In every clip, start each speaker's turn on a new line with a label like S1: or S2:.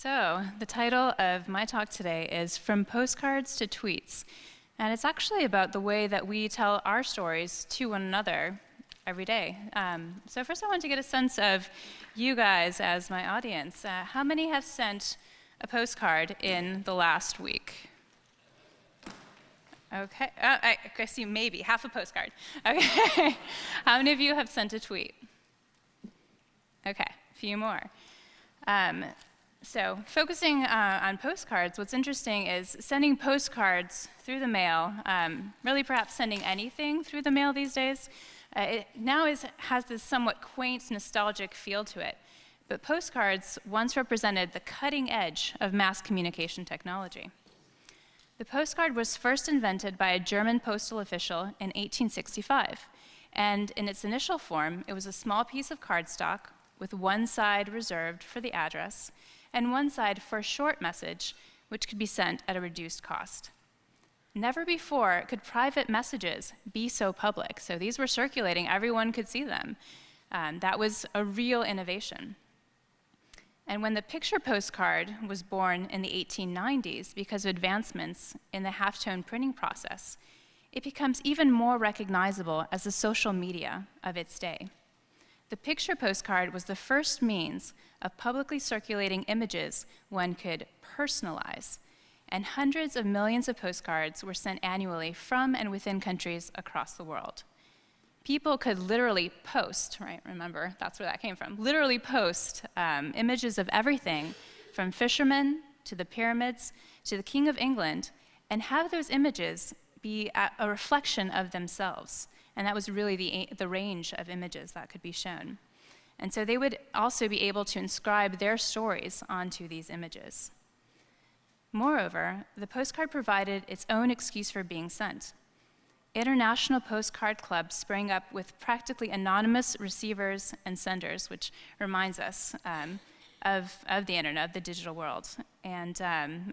S1: So, the title of my talk today is From Postcards to Tweets, and it's actually about the way that we tell our stories to one another every day. So first I want to get a sense of you guys as my audience. How many have sent a postcard in the last week? Okay, I see maybe half a postcard. Okay, how many of you have sent a tweet? Okay, a few more. So focusing on postcards, what's interesting is sending postcards through the mail, really perhaps sending anything through the mail these days, it now has this somewhat quaint, nostalgic feel to it. But postcards once represented the cutting edge of mass communication technology. The postcard was first invented by a German postal official in 1865, and in its initial form, it was a small piece of cardstock with one side reserved for the address and one side for a short message, which could be sent at a reduced cost. Never before could private messages be so public. So these were circulating, everyone could see them. That was a real innovation. And when the picture postcard was born in the 1890s because of advancements in the halftone printing process, it becomes even more recognizable as the social media of its day. The picture postcard was the first means of publicly circulating images one could personalize, and hundreds of millions of postcards were sent annually from and within countries across the world. People could literally post, right? Remember, that's where that came from. Literally post images of everything from fishermen to the pyramids to the King of England, and have those images be a reflection of themselves. And that was really the range of images that could be shown. And so they would also be able to inscribe their stories onto these images. Moreover, the postcard provided its own excuse for being sent. International postcard clubs sprang up with practically anonymous receivers and senders, which reminds us of the internet, the digital world. And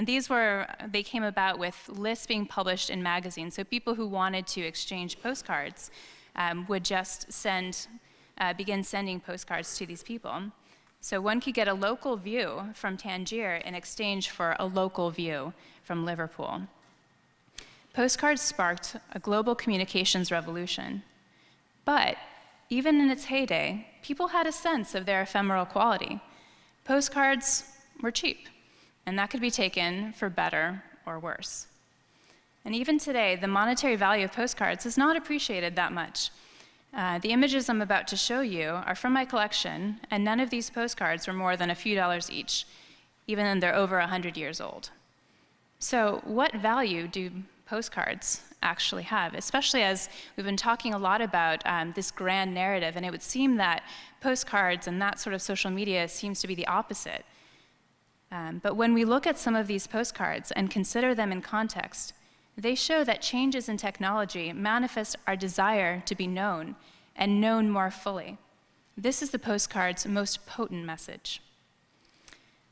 S1: they came about with lists being published in magazines. So people who wanted to exchange postcards would just begin sending postcards to these people. So one could get a local view from Tangier in exchange for a local view from Liverpool. Postcards sparked a global communications revolution. But even in its heyday, people had a sense of their ephemeral quality. Postcards were cheap, and that could be taken for better or worse. And even today, the monetary value of postcards is not appreciated that much. The images I'm about to show you are from my collection, and none of these postcards were more than a few dollars each, even though they're over 100 years old. So what value do postcards actually have, especially as we've been talking a lot about this grand narrative, and it would seem that postcards and that sort of social media seems to be the opposite. But when we look at some of these postcards and consider them in context, they show that changes in technology manifest our desire to be known and known more fully. This is the postcard's most potent message.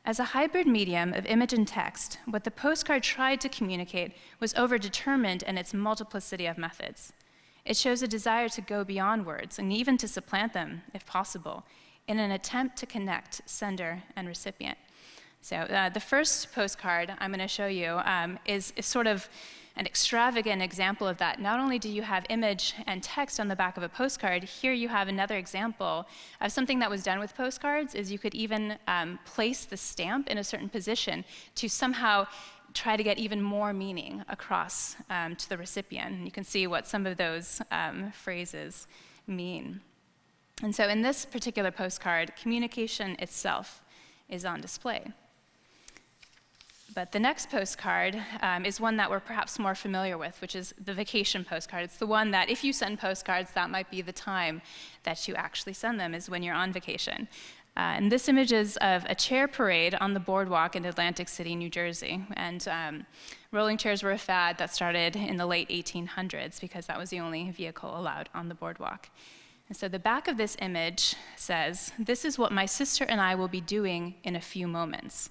S1: As a hybrid medium of image and text, what the postcard tried to communicate was overdetermined in its multiplicity of methods. It shows a desire to go beyond words and even to supplant them, if possible, in an attempt to connect sender and recipient. So the first postcard I'm going to show you is sort of an extravagant example of that. Not only do you have image and text on the back of a postcard, here you have another example of something that was done with postcards, is you could even place the stamp in a certain position to somehow try to get even more meaning across to the recipient. And you can see what some of those phrases mean. And so in this particular postcard, communication itself is on display. But the next postcard is one that we're perhaps more familiar with, which is the vacation postcard. It's the one that if you send postcards, that might be the time that you actually send them, is when you're on vacation. And this image is of a chair parade on the boardwalk in Atlantic City, New Jersey. And rolling chairs were a fad that started in the late 1800s because that was the only vehicle allowed on the boardwalk. And so the back of this image says, "This is what my sister and I will be doing in a few moments."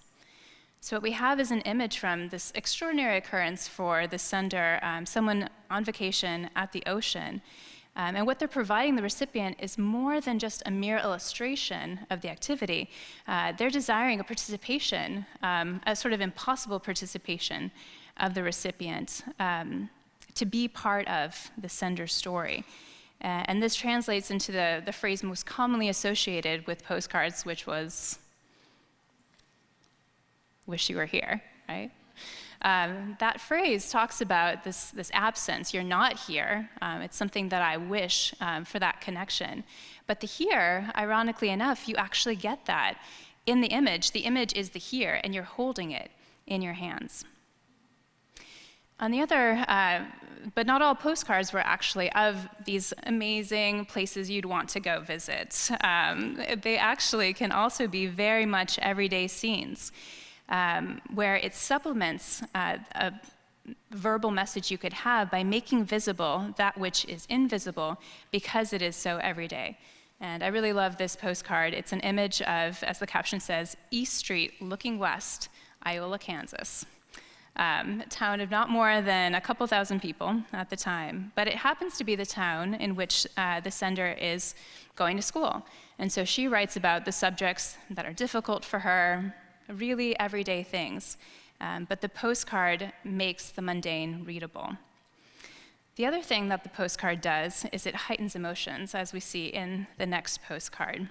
S1: So what we have is an image from this extraordinary occurrence for the sender, someone on vacation at the ocean, And what they're providing the recipient is more than just a mere illustration of the activity. They're desiring a participation, a sort of impossible participation of the recipient to be part of the sender's story. And this translates into the phrase most commonly associated with postcards, which was, "Wish you were here," right? That phrase talks about this absence. You're not here. It's something that I wish for that connection. But the here, ironically enough, you actually get that in the image. The image is the here, and you're holding it in your hands. On the other, but not all postcards were actually of these amazing places you'd want to go visit. They actually can also be very much everyday scenes, where it supplements a verbal message you could have by making visible that which is invisible because it is so everyday. And I really love this postcard. It's an image of, as the caption says, East Street looking west, Iola, Kansas. A town of not more than a couple thousand people at the time, but it happens to be the town in which the sender is going to school. And so she writes about the subjects that are difficult for her, really everyday things, but the postcard makes the mundane readable. The other thing that the postcard does is it heightens emotions, as we see in the next postcard.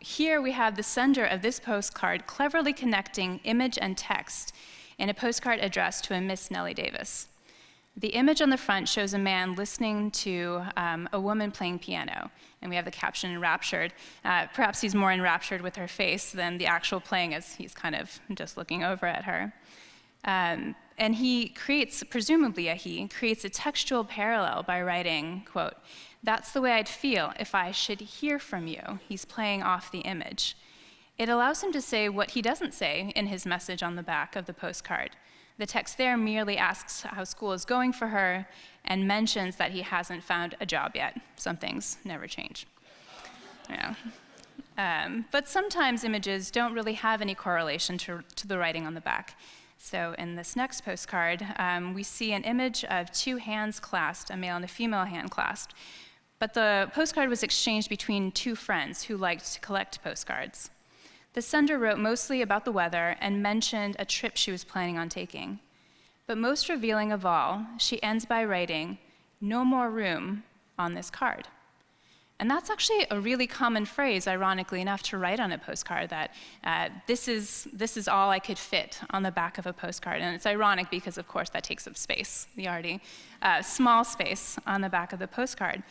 S1: Here we have the sender of this postcard cleverly connecting image and text in a postcard addressed to a Miss Nellie Davis. The image on the front shows a man listening to a woman playing piano, and we have the caption enraptured. Perhaps he's more enraptured with her face than the actual playing, as he's kind of just looking over at her. And he creates, presumably he creates a textual parallel by writing, quote, "That's the way I'd feel if I should hear from you." He's playing off the image. It allows him to say what he doesn't say in his message on the back of the postcard. The text there merely asks how school is going for her and mentions that he hasn't found a job yet. Some things never change. Yeah. But sometimes images don't really have any correlation to the writing on the back. So in this next postcard, we see an image of two hands clasped, a male and a female hand clasped. But the postcard was exchanged between two friends who liked to collect postcards. The sender wrote mostly about the weather and mentioned a trip she was planning on taking. But most revealing of all, she ends by writing, "No more room on this card." And that's actually a really common phrase, ironically enough, to write on a postcard, that this is all I could fit on the back of a postcard. And it's ironic because, of course, that takes up space, the already small space on the back of the postcard.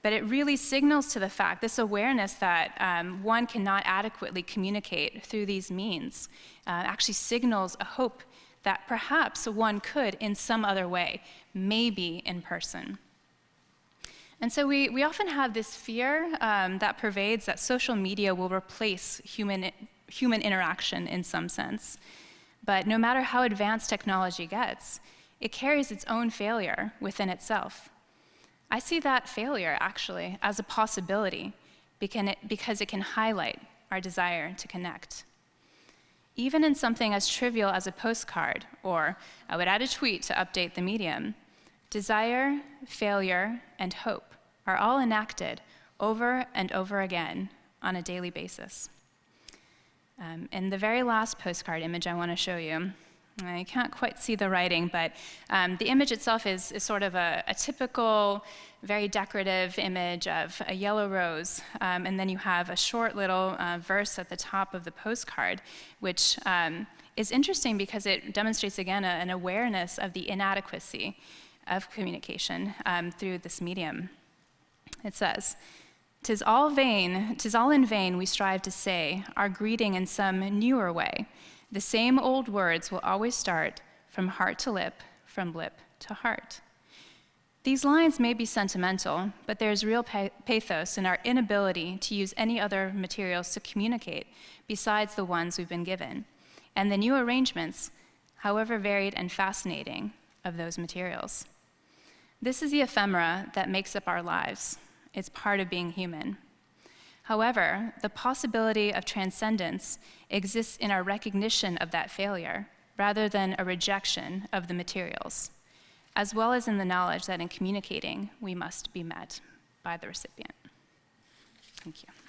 S1: But it really signals to the fact, this awareness that one cannot adequately communicate through these means, actually signals a hope that perhaps one could in some other way, maybe in person. And so we often have this fear that pervades that social media will replace human interaction in some sense. But no matter how advanced technology gets, it carries its own failure within itself. I see that failure, actually, as a possibility because it can highlight our desire to connect. Even in something as trivial as a postcard, or I would add a tweet to update the medium, desire, failure, and hope are all enacted over and over again on a daily basis. In the very last postcard image I want to show you, I can't quite see the writing, but the image itself is sort of a typical, very decorative image of a yellow rose, and then you have a short little verse at the top of the postcard, which is interesting because it demonstrates, again, an awareness of the inadequacy of communication through this medium. It says, "'Tis all in vain we strive to say our greeting in some newer way. The same old words will always start from heart to lip, from lip to heart." These lines may be sentimental, but there's real pathos in our inability to use any other materials to communicate besides the ones we've been given, and the new arrangements, however varied and fascinating, of those materials. This is the ephemera that makes up our lives. It's part of being human. However, the possibility of transcendence exists in our recognition of that failure rather than a rejection of the materials. as well as in the knowledge that in communicating, we must be met by the recipient. Thank you.